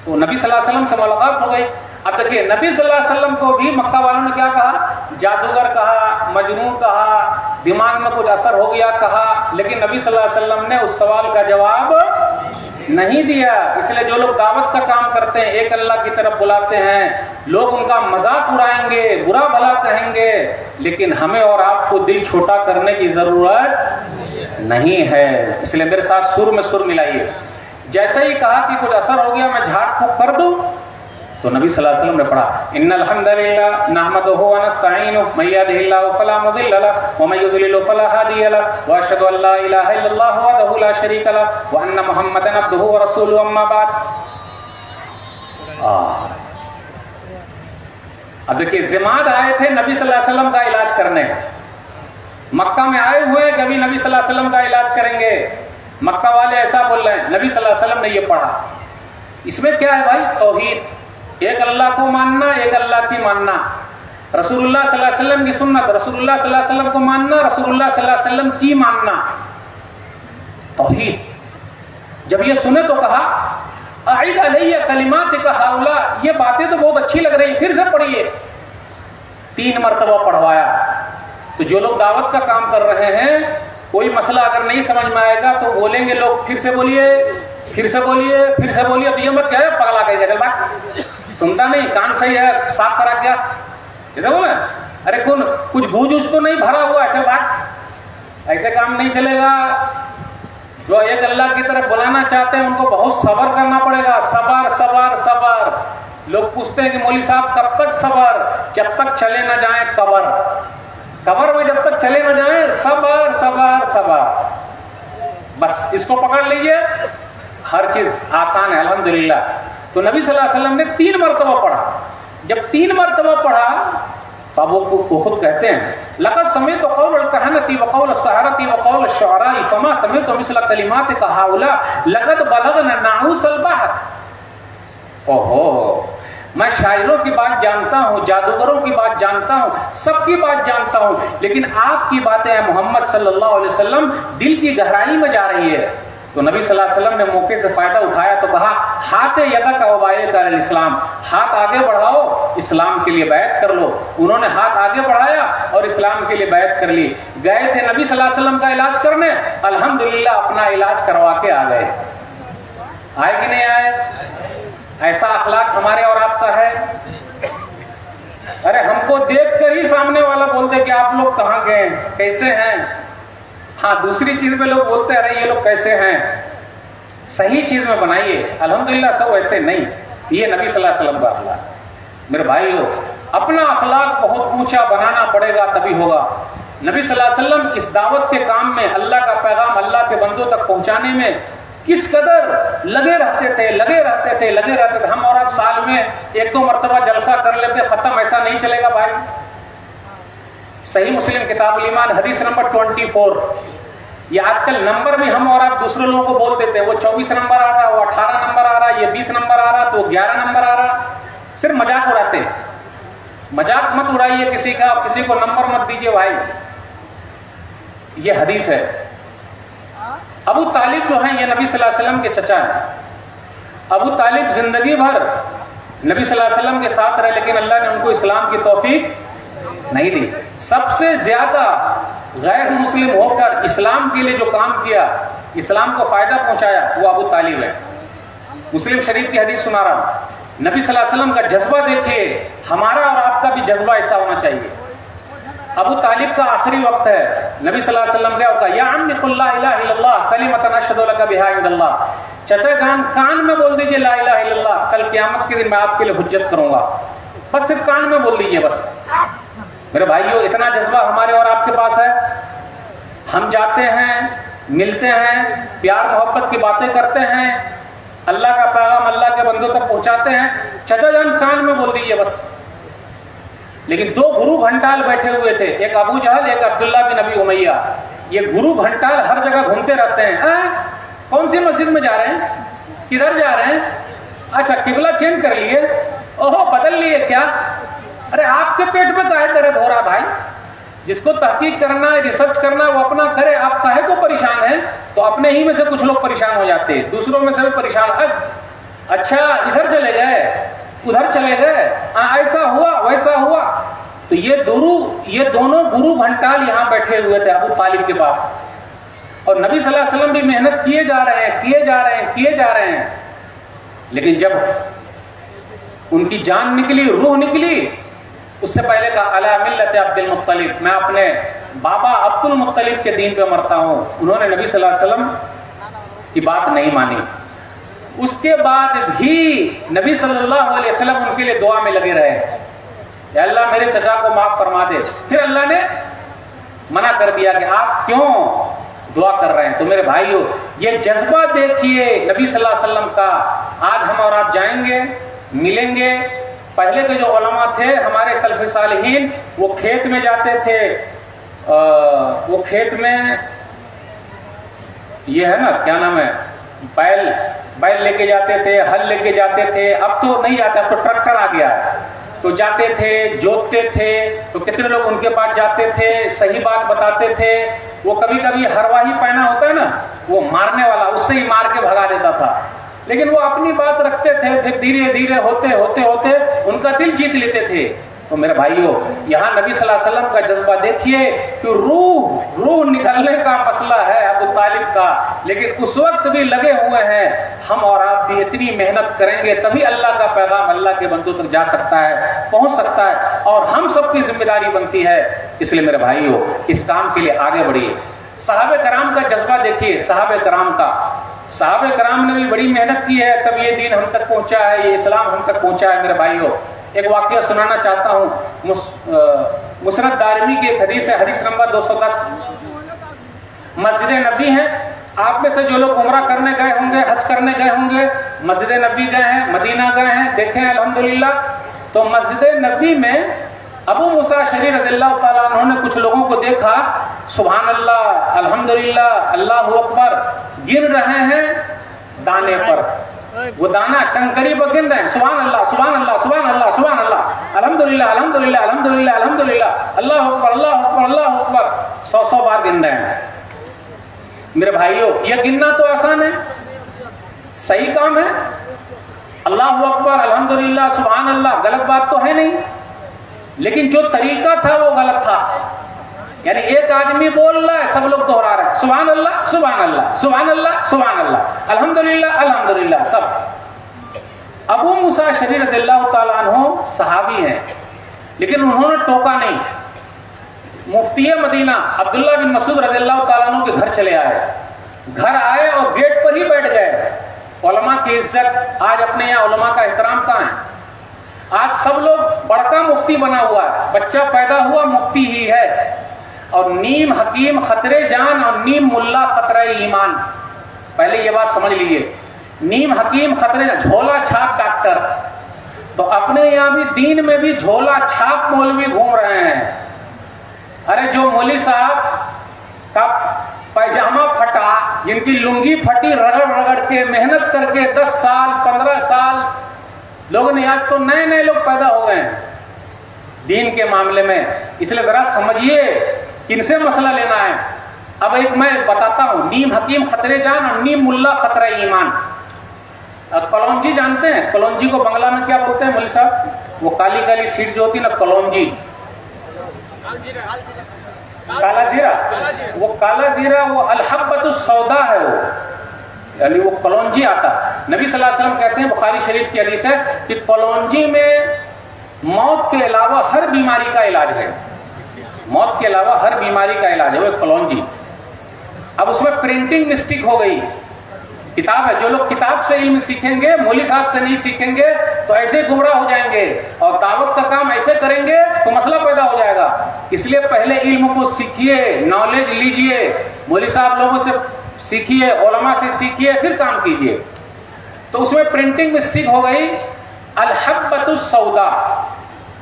[SPEAKER 1] تو نبی صلی اللہ علیہ وسلم سے ملاقات ہو گئی. اب دیکھیے نبی صلی اللہ علیہ وسلم کو بھی مکہ والوں نے کیا کہا؟ جادوگر کہا، مجنون کہا، دماغ میں کچھ اثر ہو گیا کہا، لیکن نبی صلی اللہ علیہ وسلم نے اس سوال کا جواب نہیں دیا. اس لیے جو لوگ دعوت کا کام کرتے ہیں، ایک اللہ کی طرف بلاتے ہیں، لوگ ان کا مذاق اڑائیں گے، برا بھلا کہیں گے، لیکن ہمیں اور آپ کو دل چھوٹا کرنے کی ضرورت نہیں ہے. اس لیے میرے ساتھ سر میں سر ملائیے. جیسے ہی کہا کہ کچھ اثر ہو گیا میں جھاڑ پھونک کر دوں، تو نبی صلی اللہ علیہ وسلم نے پڑھا ان الحمد للہ نحمدہ ونستعینہ من یہدہ اللہ فلا مضل لہ ومن یضلل فلا ہادی لہ واشہد ان لا الہ الا اللہ وحدہ لا شریک لہ وان محمدا عبدہ ورسولہ اما بعد. اب دیکھیے زماد آئے تھے نبی صلی اللہ علیہ وسلم کا علاج کرنے، مکہ میں آئے ہوئے کبھی نبی صلی اللہ علیہ وسلم کا علاج کریں گے. مکہ والے ایسا بول رہے ہیں، نبی صلی اللہ علیہ وسلم نے یہ پڑھا. اس میں کیا ہے بھائی؟ توحید، ایک اللہ کو ماننا، ایک اللہ کی ماننا، رسول اللہ صلی اللہ علیہ وسلم کی سنت، رسول اللہ صلی اللہ علیہ وسلم کو ماننا، رسول اللہ صلی اللہ علیہ وسلم کی ماننا، توحید. جب یہ سنے تو کہا اعید علیہ کلماتک ہؤلاء، یہ باتیں تو بہت اچھی لگ رہی، پھر سے پڑھیے. 3 مرتبہ پڑھوایا. تو جو لوگ دعوت کا کام کر رہے ہیں، کوئی مسئلہ اگر نہیں سمجھ میں آئے گا تو بولیں گے لوگ پھر سے بولیے، پھر سے بولیے، پھر سے بولیے. تو یہ مت کیا ہے پگلا کہے گا بات سنتا نہیں، کان صحیح ہے صاف کرا کیا جیسے بولے ارے کچھ بوجھ اس کو نہیں بھرا ہوا ہے بات، ایسے کام نہیں چلے گا. جو ایک اللہ کی طرف بلانا چاہتے ہیں ان کو بہت صبر کرنا پڑے گا. صبر صبر صبر. لوگ پوچھتے ہیں کہ مولوی صاحب کب تک صبر؟ جب تک چلے نہ جائیں قبر. قبر میں جب تک چلے نہ جائیں صبر صبر صبر. بس اس کو پکڑ لیجئے، ہر چیز آسان ہے الحمدللہ. تو نبی صلی اللہ علیہ وسلم نے 3 مرتبہ پڑھا. جب 3 مرتبہ پڑھا تو اب وہ خود کہتے ہیں لقد سمعت قول الكهنة وقول السحرة وقول الشعراء فما سمعت مثل كلماتك هؤلاء لقد بلغنا ناعوس البحر. اوہو، میں شاعروں کی بات جانتا ہوں، جادوگروں کی بات جانتا ہوں، سب کی بات جانتا ہوں، لیکن آپ کی باتیں محمد صلی اللہ علیہ وسلم دل کی گہرائی میں جا رہی ہے. تو نبی صلی اللہ علیہ وسلم نے موقع سے فائدہ اٹھایا تو کہا ہاتھ یدک وبایعک علی الاسلام، ہاتھ آگے بڑھاؤ اسلام کے لیے بیعت کر لو. انہوں نے ہاتھ آگے بڑھایا اور اسلام کے لیے بیعت کر لی. گئے تھے نبی صلی اللہ علیہ وسلم کا علاج کرنے، الحمدللہ اپنا علاج کروا کے آ گئے. آئے کہ نہیں آئے؟ ایسا اخلاق ہمارے اور آپ کا ہے. ارے ہم کو دیکھ کر ہی سامنے والا بولتے کہ آپ لوگ کہاں گئے، کیسے ہیں. ہاں دوسری چیز میں لوگ بولتے ارے یہ لوگ کیسے ہیں. صحیح چیز میں بنائیے. الحمدللہ سب ایسے نہیں. یہ نبی صلی اللہ علیہ وسلم کا اخلاق. میرے بھائیو اپنا اخلاق بہت اونچا بنانا پڑے گا تبھی ہوگا. نبی صلی اللہ علیہ وسلم اس دعوت کے کام میں، اللہ کا پیغام اللہ کے بندوں تک پہنچانے میں کس قدر لگے رہتے تھے. ہم اور آپ سال میں 1-2 مرتبہ جلسہ کر لیتے ختم، ایسا نہیں چلے گا بھائی. صحیح مسلم کتاب الایمان حدیث نمبر 24. یہ آج کل نمبر بھی ہم اور آپ دوسرے لوگوں کو بول دیتے ہیں، وہ 24 نمبر آ رہا، وہ 18 نمبر آ رہا، یہ 20 نمبر آ رہا، تو 11 نمبر آ رہا. صرف مذاق اڑاتے ہیں. مذاق مت اڑائیے کسی کا، کسی کو نمبر مت دیجیے بھائی. یہ حدیث ہے. ابو طالب جو ہیں یہ نبی صلی اللہ علیہ وسلم کے چچا ہیں. ابو طالب زندگی بھر نبی صلی اللہ علیہ وسلم کے ساتھ رہے، لیکن اللہ نے ان کو اسلام کی توفیق نہیں دی. سب سے زیادہ غیر مسلم ہو کر اسلام کے لیے جو کام کیا، اسلام کو فائدہ پہنچایا، وہ ابو طالب ہے. مسلم شریف کی حدیث سنا رہا ہوں. نبی صلی اللہ علیہ وسلم کا جذبہ دیکھیے، ہمارا اور آپ کا بھی جذبہ ایسا ہونا چاہیے. ابو طالب کا آخری وقت ہے. نبی صلی اللہ علیہ وسلم کیا ہوتا ہے، یا عم قل لا الہ الا اللہ کلمۃ اشہد لک بہا عند اللہ. چچا جان کان میں بول دیجیے لا الہ الا اللہ، کل قیامت کے دن میں آپ کے لیے حجت کروں گا. بس صرف کان میں بول دیجئے بس. میرے بھائیوں اتنا جذبہ ہمارے اور آپ کے پاس ہے. ہم جاتے ہیں, ملتے ہیں, پیار محبت کی باتیں کرتے ہیں, اللہ کا پیغام اللہ کے بندوں تک پہنچاتے ہیں, چچا جان کان میں بول دیجئے بس. لیکن دو گرو گھنٹال بیٹھے ہوئے تھے, ایک ابو جہل ایک عبداللہ بن ابی امیہ. یہ گرو گھنٹال ہر جگہ گھومتے رہتے ہیں. کون سی مسجد میں جا رہے ہیں, کدھر جا رہے ہیں, اچھا قبلہ چینج کر لیے, اوہو بدل لیے کیا. ارے آپ کے پیٹ میں کاہے درد ہو رہا بھائی؟ جس کو تحقیق کرنا ہے, ریسرچ کرنا ہے, وہ اپنا کرے. آپ کاہے کو پریشان ہیں؟ تو اپنے ہی میں سے کچھ لوگ پریشان ہو جاتے ہیں, دوسروں میں سے بھی پریشان. اچھا ادھر چلے گئے, ادھر چلے گئے, ایسا ہوا ویسا ہوا. تو یہ دونوں گرو گھنٹال یہاں بیٹھے ہوئے تھے ابو طالب کے پاس, اور نبی صلی اللہ علیہ وسلم بھی محنت کیے جا رہے ہیں. لیکن جب ان کی جان نکلی, روح نکلی, اس سے پہلے کہا علی ملت عبد المطلب, میں اپنے بابا عبد المطلب کے دین پہ مرتا ہوں. انہوں نے نبی صلی اللہ علیہ وسلم کی بات نہیں مانی. اس کے بعد بھی نبی صلی اللہ علیہ وسلم ان کے لیے دعا میں لگے رہے, یا اللہ میرے چچا کو معاف فرما دے. پھر اللہ نے منع کر دیا کہ آپ کیوں دعا کر رہے ہیں. تو میرے بھائیو یہ جذبہ دیکھیے نبی صلی اللہ علیہ وسلم کا. آج ہم اور آپ جائیں گے, ملیں گے. پہلے کے جو علماء تھے ہمارے سلف صالحین, وہ کھیت میں جاتے تھے, وہ کھیت میں یہ ہے نا کیا نام ہے, بیل لے کے جاتے تھے, ہل لے کے جاتے تھے. اب تو نہیں جاتے, اب تو ٹریکٹر آ گیا ہے. تو جاتے تھے, جوتتے تھے. تو کتنے لوگ ان کے پاس جاتے تھے, صحیح بات بتاتے تھے. وہ کبھی کبھی ہرواہی پہنا ہوتا ہے نا, وہ مارنے والا, اس سے ہی مار کے بھگا دیتا تھا. لیکن وہ اپنی بات رکھتے تھے, پھر دھیرے دھیرے ہوتے ان کا دل جیت لیتے تھے. تو میرے بھائیوں یہاں نبی صلی اللہ علیہ وسلم کا جذبہ دیکھیے کہ روح نکلنے کا مسئلہ ہے ابو طالب کا, لیکن اس وقت بھی لگے ہوئے ہیں. ہم اور آپ بھی اتنی محنت کریں گے تبھی اللہ کا پیغام اللہ کے بندوں تک جا سکتا ہے, پہنچ سکتا ہے, اور ہم سب کی ذمہ داری بنتی ہے. اس لیے میرے بھائیوں اس کام کے لیے آگے بڑھیے. صحابہ کرام کا جذبہ دیکھیے, صحابہ کرام نے بھی بڑی محنت کی ہے, تب یہ دین ہم تک پہنچا ہے, یہ اسلام ہم تک پہنچا ہے. میرے بھائیوں ایک واقعہ سنانا چاہتا ہوں. مسند دارمی کی ایک حدیث ہے, حدیث نمبر 210. مسجد نبی ہے, آپ میں سے جو لوگ عمرہ کرنے گئے ہوں گے, حج کرنے گئے ہوں گے, مسجد نبی گئے ہیں, مدینہ گئے ہیں, دیکھیں الحمدللہ. تو مسجد نبی میں ابو موسیٰ اشعری رضی اللہ تعالیٰ عنہ نے کچھ لوگوں کو دیکھا, سبحان اللہ, الحمدللہ, اللہ اکبر, گن رہے ہیں دانے پر. وہ دانا کنکری پر گن رہے ہیں, سبحان اللہ سبحان اللہ سبحان اللہ سبحان اللہ, الحمدللہ الحمدللہ الحمدللہ الحمدللہ, اللہ اکبر اللہ اکبر اللہ اکبر, 100 بار گن رہے ہیں. میرے بھائیوں یہ گننا تو آسان ہے, صحیح کام ہے. اللہ اکبر الحمدللہ سبحان اللہ غلط بات تو ہے نہیں, لیکن جو طریقہ تھا وہ غلط تھا. یعنی ایک آدمی بول رہا ہے, سب لوگ دہرا رہے ہیں, سبحان اللہ سبحان اللہ سبحان اللہ سبحان اللہ, الحمدللہ الحمدللہ سب. ابو موسیٰ اشعری رضی اللہ تعالیٰ عنہ صحابی ہیں, لیکن انہوں نے ٹوکا نہیں. مفتی مدینہ عبداللہ بن مسعود رضی اللہ تعالیٰ عنہ کے گھر چلے آئے, گھر آئے اور گیٹ پر ہی بیٹھ گئے. علماء کی عزت, آج اپنے یہاں علماء کا احترام کہاں ہے؟ آج سب لوگ بڑکا مفتی بنا ہوا ہے, بچہ پیدا ہوا مفتی ہی ہے, اور نیم حکیم خطرے جان اور نیم ملا خطرہ ایمان. پہلے یہ بات سمجھ لیجیے, نیم حکیم خطرے جان, جھولا چھاپ ڈاکٹر. تو اپنے یہاں بھی دین میں بھی جھولا چھاپ مولوی گھوم رہے ہیں. ارے جو مولوی صاحب کا پیجامہ پھٹا, جن کی لنگی پھٹی رگڑ کے محنت کر کے 10 سال 15 سال لوگوں نے, آج تو نئے لوگ پیدا ہو گئے ہیں دین کے معاملے میں. اس لیے ذرا سمجھیے کن سے مسئلہ لینا ہے. اب ایک میں بتاتا ہوں, نیم حکیم خطرے جان اور نیم ملا خطرہ ایمان. کلونجی جانتے ہیں؟ کلونجی کو بنگلہ میں کیا بولتے ہیں مولوی صاحب؟ وہ کالی کالی سیٹ جو ہوتی نا, کلونجی, کالا زیرہ. وہ کالا زیرہ وہ الحبۃ السودا ہے, وہ یعنی وہ کلونجی آتا. نبی صلی اللہ علیہ وسلم کہتے ہیں, بخاری شریف کی حدیث ہے کہ کلونجی میں موت کے علاوہ ہر بیماری کا علاج ہے. موت کے علاوہ ہر بیماری کا علاج ہے وہ کلونجی. اب اس میں پرنٹنگ مسٹیک ہو گئی, کتاب ہے. جو لوگ کتاب سے علم سیکھیں گے، مولوی صاحب سے نہیں سیکھیں گے تو ایسے گمراہ ہو جائیں گے، اور دعوت کا کام ایسے کریں گے تو مسئلہ پیدا ہو جائے گا. اس لیے پہلے علم کو سیکھیے، نالج لیجئے، مولوی صاحب لوگوں سے سیکھیے، علماء سے سیکھیے، پھر کام کیجئے. تو اس میں پرنٹنگ مسٹیک ہو گئی. الحبۃ السوداء،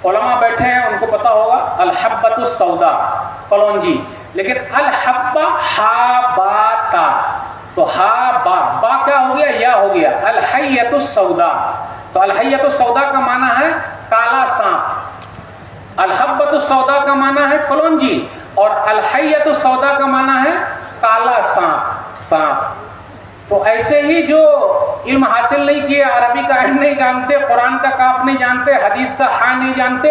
[SPEAKER 1] علماء بیٹھے ہیں ان کو پتا ہوگا الحبۃ السوداء کلونجی، لیکن الحبہ ہا با تا، تو ہا با کیا ہو گیا؟ یا ہو گیا. الحیۃ السوداء، تو الحیۃ السوداء کا معنی ہے کالا سانپ، الحبۃ السوداء کا معنی ہے کلونجی، اور الحیۃ السوداء کا معنی ہے کالا سانپ. تو ایسے ہی جو علم حاصل نہیں کیے، عربی کا علم نہیں جانتے، قرآن کا کاف نہیں جانتے، حدیث کا ہاں نہیں جانتے،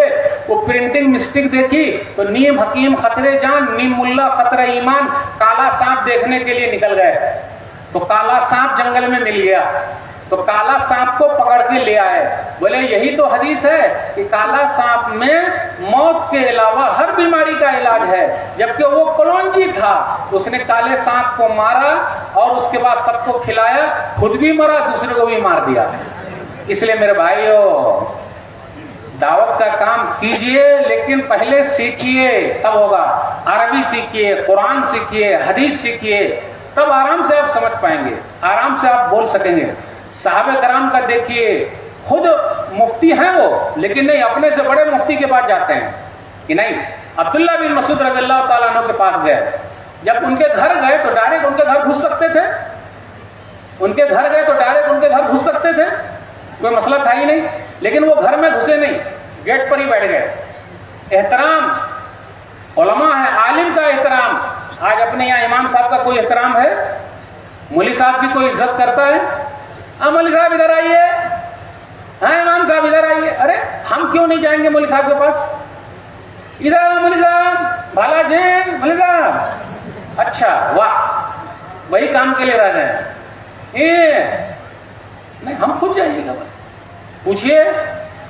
[SPEAKER 1] وہ پرنٹنگ مسٹیک دیکھی تو نیم حکیم خطرے جان، نیم ملا خطرہ ایمان، کالا سانپ دیکھنے کے لیے نکل گئے. تو کالا سانپ جنگل میں مل گیا، تو کالا سانپ کو پکڑ کے لے آئے. بولے یہی تو حدیث ہے کہ کالا سانپ میں موت کے علاوہ ہر بیماری کا علاج ہے، جبکہ وہ کلونجی تھا. اس نے کالے سانپ کو مارا اور اس کے بعد سب کو کھلایا، خود بھی مرا، دوسرے کو بھی مار دیا. اس لیے میرے بھائیو، دعوت کا کام کیجئے لیکن پہلے سیکھیے، تب ہوگا. عربی سیکھیے، قرآن سیکھیے، حدیث سیکھیے، تب آرام سے آپ سمجھ پائیں گے، آرام سے آپ بول سکیں گے. صحابہ کرام کا دیکھیے، خود مفتی ہیں وہ، لیکن نہیں اپنے سے بڑے مفتی کے پاس جاتے ہیں کہ نہیں. عبداللہ بن مسعود رضی اللہ تعالیٰ عنہ کے پاس گئے، جب ان کے گھر گئے تو ڈائریکٹ ان کے گھر گھس سکتے تھے، ان کے گھر گئے تو ڈائریکٹ ان کے گھر گھس سکتے تھے، کوئی مسئلہ تھا ہی نہیں. لیکن وہ گھر میں گھسے نہیں، گیٹ پر ہی بیٹھ گئے. احترام، علماء ہے، عالم کا احترام. آج اپنے یہاں امام صاحب کا کوئی احترام ہے؟ مولوی صاحب کی کوئی عزت کرتا ہے؟ مولوی صاحب ادھر آئیے، ہاں امام صاحب ادھر آئیے. ارے ہم کیوں نہیں جائیں گے مولوی صاحب کے پاس؟ ادھر مولوی صاحب، بھالا جین مولوی صاحب، اچھا واہ، وہی کام کے لیے رہ گئے. نہیں ہم خود جائیے گا. پوچھئے،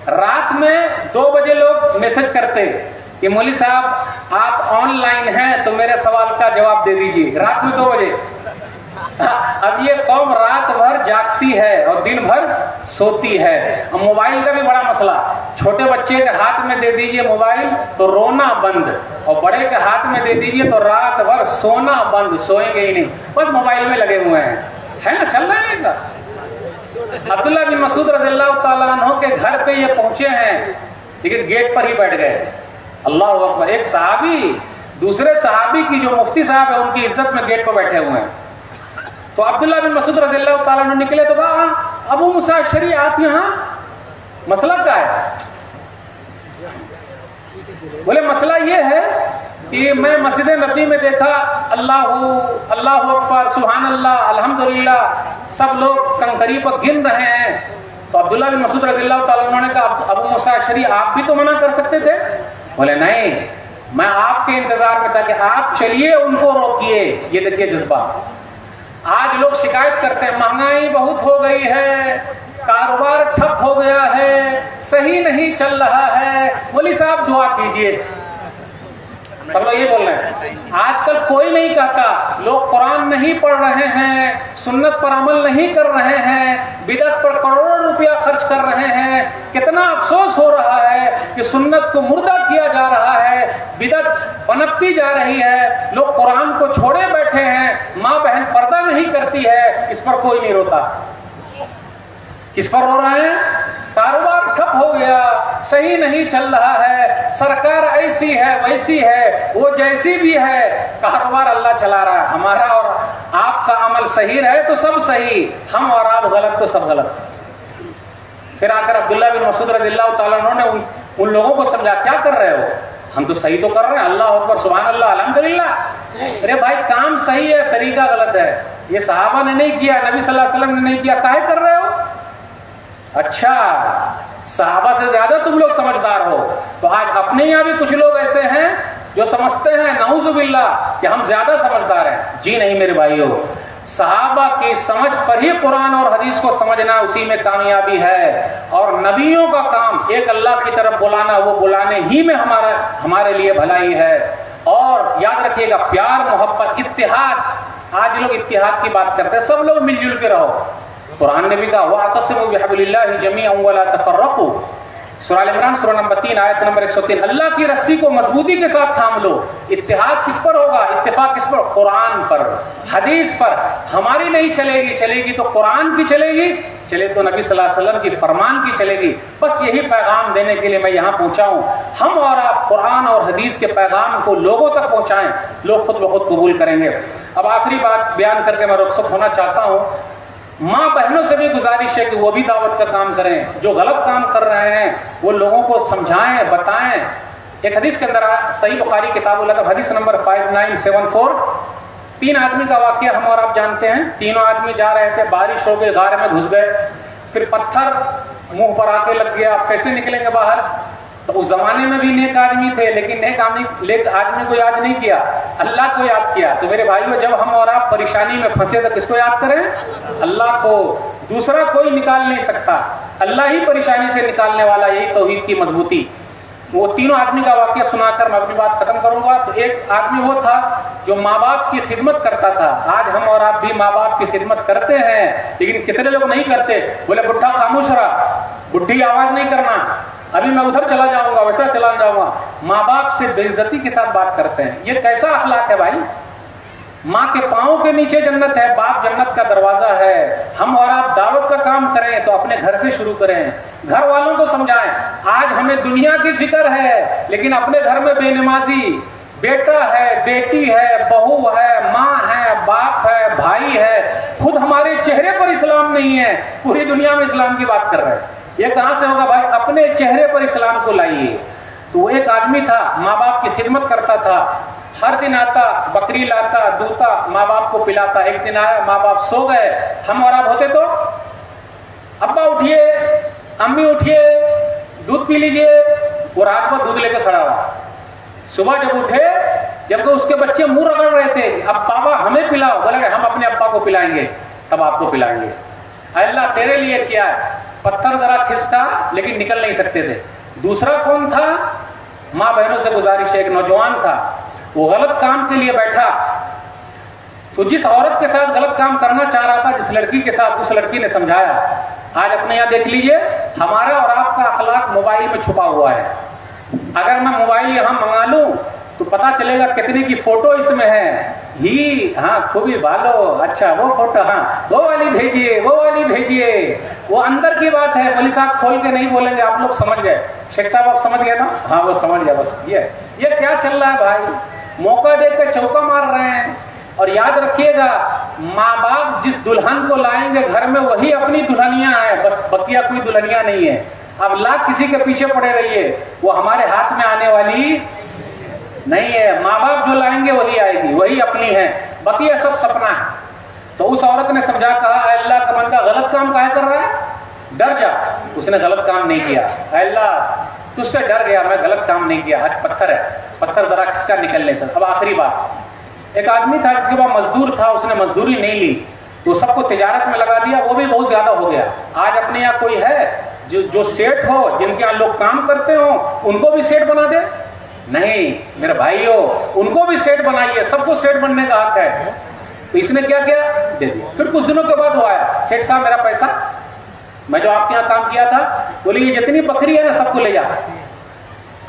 [SPEAKER 1] رات میں 2 بجے لوگ میسج کرتے کہ مولوی صاحب آپ آن لائن ہیں تو میرے سوال کا جواب دے دیجیے، رات میں 2 بجے. اب یہ قوم رات بھر جاگتی ہے اور دن بھر سوتی ہے. اب موبائل کا بھی بڑا مسئلہ، چھوٹے بچے کے ہاتھ میں دے دیجئے موبائل تو رونا بند، اور بڑے کے ہاتھ میں دے دیجئے تو رات بھر سونا بند، سوئیں گے ہی نہیں، بس موبائل میں لگے ہوئے ہیں. ہے نا، چل رہا ہے ایسا. عبداللہ بن مسعود رضی اللہ تعالیٰ عنہ کے گھر پہ یہ پہنچے ہیں، لیکن گیٹ پر ہی بیٹھ گئے. اللہ اکبر. ایک صحابی دوسرے صحابی کی جو مفتی صاحب ہے ان کی عزت میں گیٹ پر بیٹھے ہوئے ہیں. تو عبداللہ بن مسعود رضی اللہ تعالیٰ عنہ نکلے تو کہا ابو موسیٰ اشعری آپ یہاں، مسئلہ کیا ہے؟ بولے مسئلہ یہ ہے کہ میں مسجد نبی میں دیکھا اللہ اکبر، سبحان اللہ، الحمدللہ، سب لوگ کنکری پر گن رہے ہیں. تو عبداللہ بن مسعود رضی اللہ تعالیٰ عنہ نے کہا ابو موسیٰ اشعری آپ بھی تو منع کر سکتے تھے. بولے نہیں، میں آپ کے انتظار میں تھا کہ آپ چلیے ان کو روکیے. یہ دیکھیے جذبہ. آج لوگ شکایت کرتے ہیں مہنگائی بہت ہو گئی ہے، کاروبار ٹھپ ہو گیا ہے، صحیح نہیں چل رہا ہے، مولوی صاحب دعا کیجئے. سب لوگ یہ بول رہے ہیں. آج کل کوئی نہیں کہتا، لوگ قرآن نہیں پڑھ رہے ہیں، سنت پر عمل نہیں کر رہے ہیں، بدعت پر کروڑوں روپیہ خرچ کر رہے ہیں. کتنا افسوس ہو رہا ہے کہ سنت کو مردہ کیا جا رہا ہے، بدعت پنپتی جا رہی ہے، لوگ قرآن کو چھوڑے بیٹھے ہیں، ماں بہن پردہ نہیں کرتی ہے. اس پر کوئی نہیں روتا. کس پر رو رہے ہیں؟ کاروبار ٹھپ ہو گیا، صحیح نہیں چل رہا ہے، سرکار ایسی ہے ویسی ہے، وہ جیسی بھی ہے، کاروبار اللہ چلا رہا ہے. ہمارا اور آپ کا عمل صحیح رہے تو سب صحیح، ہم اور آپ غلط تو سب غلط. پھر آ کر عبداللہ بن مسعود رضی اللہ تعالیٰ عنہ نے ان لوگوں کو سمجھا کیا کر رہے ہو؟ ہم تو صحیح تو کر رہے ہیں، اللہ اکبر، سبحان اللہ، الحمدللہ. ارے بھائی کام صحیح ہے، طریقہ غلط ہے. یہ صحابہ نے نہیں کیا، نبی صلی اللہ علیہ وسلم نے نہیں کیا، کاہے کر رہے ہو؟ اچھا صحابہ سے زیادہ تم لوگ سمجھدار ہو. تو آج اپنے یہاں بھی کچھ لوگ ایسے ہیں جو سمجھتے ہیں نعوذ باللہ کہ ہم زیادہ سمجھدار ہیں. جی نہیں میرے بھائیو، صحابہ کی سمجھ پر ہی قرآن اور حدیث کو سمجھنا، اسی میں کامیابی ہے. اور نبیوں کا کام ایک اللہ کی طرف بلانا، وہ بلانے ہی میں ہمارے لیے بھلائی ہے. اور یاد رکھیے گا، پیار، محبت، اتحاد آج لوگ اتحاد کی بات کرتے ہیں، سب لوگ مل جل کے رہو. قرآن نے بھی کہا وَاعْتَصِمُوا بِحَبْلِ اللَّهِ جَمِيعًا وَلَا تَفَرَّقُوا. سورہ ال عمران سورہ نمبر 3 آیت نمبر 103. اللہ کی رسی کو مضبوطی کے ساتھ تھام لو. اتحاد کس پر ہوگا؟ اتفاق کس پر؟ قرآن پر، حدیث پر. ہماری نہیں چلے گی، چلے گی تو قرآن کی چلے گی، چلے تو نبی صلی اللہ علیہ وسلم کی فرمان کی چلے گی. بس یہی پیغام دینے کے لیے میں یہاں پہنچا ہوں. ہم اور آپ قرآن اور حدیث کے پیغام کو لوگوں تک پہنچائیں، لوگ خود بخود قبول کریں گے. اب آخری بات بیان کر کے میں رخصت ہونا چاہتا ہوں. ماں بہنوں سے بھی گزارش ہے کہ وہ بھی دعوت کا کام کریں. جو غلط کام کر رہے ہیں وہ لوگوں کو سمجھائیں، بتائیں. ایک حدیث کے اندر صحیح بخاری کتاب الادب حدیث نمبر 5974، 3 آدمی کا واقعہ ہم اور آپ جانتے ہیں. تینوں آدمی جا رہے تھے، بارش ہو گئی، غار میں گھس گئے، پھر پتھر منہ پر آ کے لگ گیا. آپ کیسے نکلیں گے باہر؟ تو اس زمانے میں بھی نیک آدمی تھے، لیکن نیک آدمی کو یاد نہیں کیا، اللہ کو یاد کیا. تو میرے بھائیو، جب ہم اور آپ پریشانی میں پھنسے تو کس کو یاد کریں؟ اللہ کو. دوسرا کوئی نکال نہیں سکتا، اللہ ہی پریشانی سے نکالنے والا. یہی توحید کی مضبوطی. وہ تینوں آدمی کا واقعہ سنا کر میں اپنی بات ختم کروں گا. تو ایک آدمی وہ تھا جو ماں باپ کی خدمت کرتا تھا. آج ہم اور آپ بھی ماں باپ کی خدمت کرتے ہیں، لیکن کتنے لوگ نہیں کرتے. بولے بڈھا خاموش رہا، بڈھی آواز نہیں کرنا، ابھی میں ادھر چلا جاؤں گا، ویسا چلا جاؤں گا. ماں باپ سے بے عزتی کے ساتھ بات کرتے ہیں. یہ کیسا اخلاق ہے بھائی؟ ماں کے پاؤں کے نیچے جنت ہے، باپ جنت کا دروازہ ہے. ہم اور آپ دعوت کا کام کریں تو اپنے گھر سے شروع کریں، گھر والوں کو سمجھائیں. آج ہمیں دنیا کی فکر ہے، لیکن اپنے گھر میں بے نمازی بیٹا ہے، بیٹی ہے، بہو ہے، ماں ہے، باپ ہے، بھائی ہے. خود ہمارے چہرے پر اسلام نہیں ہے، پوری دنیا میں اسلام کی بات کر رہے ہیں. یہ کہاں سے ہوگا بھائی؟ اپنے چہرے پر اسلام کو لائیے. تو وہ ایک آدمی تھا، ماں باپ کی خدمت کرتا تھا. ہر دن آتا، بکری لاتا، دودھتا، ماں باپ کو پلاتا. ایک دن آیا، ماں باپ سو گئے. ہم اور آپ ہوتے تو ابا اٹھیے، امی اٹھیے، دودھ پی لیجیے. وہ رات میں دودھ لے کے کھڑا ہوا. صبح جب اٹھے، جبکہ اس کے بچے منہ رگڑ رہے تھے، اب بابا ہمیں پلاؤ. بولے ہم اپنے ابا کو پلائیں گے، تب آپ کو پلائیں گے. اللہ تیرے لیے کیا ہے؟ پتھر ذرا کھسکا، لیکن نکل نہیں سکتے تھے. دوسرا کون تھا؟ ماں بہنوں سے گزارش ہے. ایک نوجوان تھا، وہ غلط کام کے لیے بیٹھا. تو جس عورت کے ساتھ غلط کام کرنا چاہ رہا تھا، جس لڑکی کے ساتھ، اس لڑکی نے سمجھایا. آج اپنے یہاں دیکھ لیجئے، ہمارا اور آپ کا اخلاق موبائل میں چھپا ہوا ہے. اگر میں موبائل یہاں منگا لوں تو پتا چلے گا کتنے کی فوٹو اس میں ہے. ہی ہاں خوبی بالو، اچھا وہ فوٹو، ہاں وہ والی بھیجیے، وہ والی بھیجیے. وہ اندر کی بات ہے. مولوی صاحب کھول کے نہیں بولیں گے، آپ لوگ سمجھ گئے. شیخ صاحب آپ سمجھ گئے نا؟ ہاں وہ سمجھ گیا. بس یہ کیا چل رہا ہے بھائی؟ موقع دے کے چوکا مار رہے ہیں. اور یاد رکھیے گا، ماں باپ جس دلہن کو لائیں گے گھر میں، وہی اپنی دلہنیاں ہیں، بس بقیہ کوئی دلہنیاں نہیں ہے. اب لاکھ کسی کے پیچھے پڑے رہیے، وہ ہمارے ہاتھ میں آنے والی نہیں ہے. ماں باپ جو لائیں گے وہی آئے گی، وہی اپنی ہے، بقیہ سب سپنا ہے. تو اس عورت نے سمجھا، کہا اے اللہ کا بندہ غلط کام کاہے کر رہا ہے؟ ڈر جا. اس نے غلط کام نہیں کیا. اے اللہ تجھ سے ڈر گیا، میں غلط کام نہیں کیا. آج پتھر ہے، پتھر ذرا کس کا نکل نہیں سکتا. اب آخری بات، ایک آدمی تھا جس کے پاس مزدور تھا، اس نے مزدوری نہیں لی تو سب کو تجارت میں لگا دیا. وہ بھی بہت زیادہ ہو گیا. آج اپنے یہاں کوئی ہے جو سیٹ ہو، جن کے یہاں لوگ کام کرتے ہوں، ان کو بھی سیٹ بنا دے؟ نہیں میرے بھائیو، ان کو بھی سیٹ بنائیے. سب کو سیٹ بننے کا حق ہے. تو اس نے کیا کیا؟ دے دیا. پھر کچھ دنوں کے بعد وہ آیا، سیٹ صاحب میرا پیسہ، میں جو آپ کے یہاں کام کیا تھا. بولے یہ جتنی بکری ہے نا سب کو لے جا.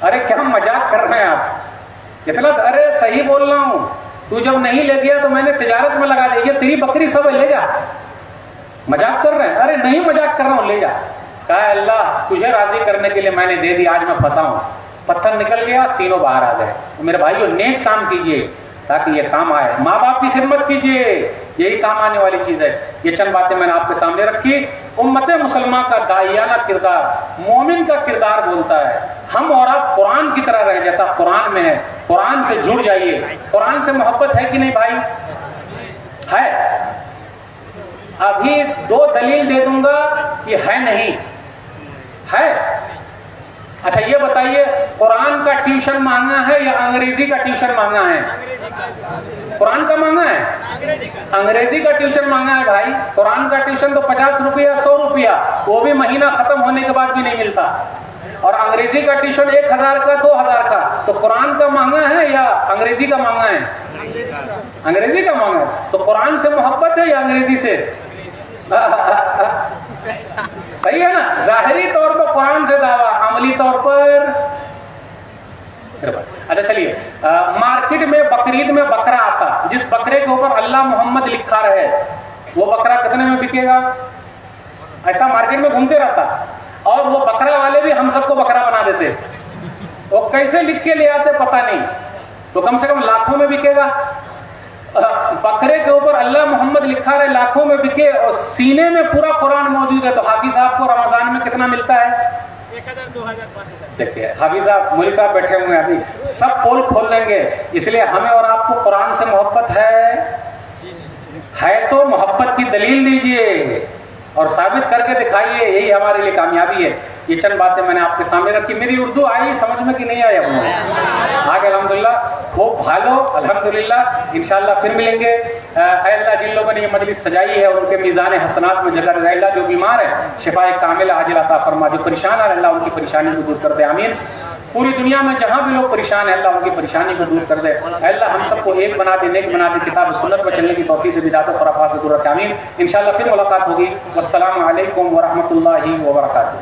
[SPEAKER 1] ارے کیا مذاق کر رہے ہیں آپ؟ اتنا ارے صحیح بول رہا ہوں، تو جب نہیں لے گیا تو میں نے تجارت میں لگا دی. یہ تیری بکری سب لے جا. مذاق کر رہے ہیں؟ ارے نہیں مذاق کر رہا ہوں، لے جا. کہا اللہ تجھے راضی کرنے کے لیے میں نے دے دی، آج میں پھنسا ہوں. پتھر نکل گیا، تینوں باہر آ گئے. میرے بھائیو نیک کام کیجیے تاکہ یہ کام آئے. ماں باپ کی خدمت کیجیے، یہی کام آنے والی چیز ہے. یہ چند باتیں میں نے آپ کے سامنے رکھی. امت مسلمہ کا داعیانہ کردار، مومن کا کردار بولتا ہے ہم اور آپ قرآن کی طرح رہیں جیسا قرآن میں ہے. قرآن سے جڑ جائیے. قرآن سے محبت ہے کہ نہیں بھائی؟ ہے. ابھی 2 دلیل دے دوں گا کہ ہے نہیں ہے. اچھا یہ بتائیے، قرآن کا ٹیوشن مانگنا ہے یا انگریزی کا ٹیوشن مانگنا ہے؟ قرآن کا مانگنا ہے، انگریزی کا ٹیوشن مانگنا ہے بھائی. قرآن کا ٹیوشن تو 50 روپیہ 100 روپیہ، وہ بھی مہینہ ختم ہونے کے بعد بھی نہیں ملتا. اور انگریزی کا ٹیوشن 1000 کا 2000 کا. تو قرآن کا مانگنا ہے یا انگریزی کا مانگنا ہے؟ انگریزی کا مانگا ہے. تو قرآن سے محبت ہے یا انگریزی سے؟ صحیح ہے نا. ظاہری طور پر قرآن سے دعویٰ، عملی طور پر. اچھا چلیے، مارکیٹ میں بقرعید میں بکرا آتا، جس بکرے کے اوپر اللہ محمد لکھا رہے وہ بکرا کتنے میں بکے گا؟ ایسا مارکیٹ میں گھومتے رہتا، اور وہ بکرا والے بھی ہم سب کو بکرا بنا دیتے. وہ کیسے لکھ کے لے آتے پتہ نہیں، تو کم سے کم لاکھوں میں بکے گا. بکرے کے اوپر اللہ محمد لکھا رہے، لاکھوں میں بکے، اور سینے میں پورا قرآن موجود ہے. تو حافظ صاحب کو رمضان میں کتنا ملتا ہے؟
[SPEAKER 2] 1000 2000 5000.
[SPEAKER 1] دیکھیے حافظ صاحب، مولوی صاحب بیٹھے ہوئے ہیں ابھی، سب پول کھول لیں گے. اس لیے ہمیں اور آپ کو قرآن سے محبت ہے تو محبت کی دلیل دیجئے اور ثابت کر کے دکھائیے، یہی ہمارے لیے کامیابی ہے. یہ چند باتیں میں نے آپ کے سامنے رکھی. میری اردو آئی سمجھ میں کہ نہیں آئی؟ آگے الحمدللہ خوب بھالو الحمدللہ. انشاءاللہ پھر ملیں گے. اے اللہ جن لوگوں نے یہ مجلس سجائی ہے ان کے میزان حسنات میں جگہ رہے. اللہ جو بیمار ہے شفا کامل عاجل عطا فرما، جو پریشان ہے اللہ ان کی پریشانی کو دور کر دے. آمین. پوری دنیا میں جہاں بھی لوگ پریشان ہیں اللہ ان کی پریشانی کو دور کر دے. اے اللہ ہم سب کو ایک بنا دے، نیک بنا دے، کتاب و سنت پر چلنے کی توفیق دے، بدعت و خرافات سے دور رکھے. آمین. انشاءاللہ پھر ملاقات ہوگی. والسلام علیکم ورحمۃ اللہ وبرکاتہ.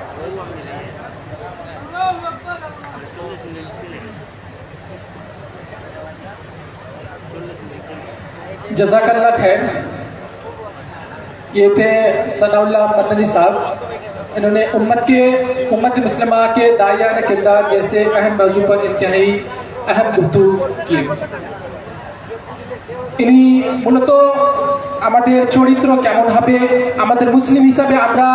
[SPEAKER 3] جزاک اللہ خیر. یہ تھے ثناء اللہ مدنی صاحب. انہوں نے امت مسلمہ کے داعیانہ کردار جیسے اہم موضوع پر انتہائی اہم گفتگو کی. ইনি মূলত আমাদের চরিত্র কেমন হবে, আমাদের মুসলিম হিসাবে আমরা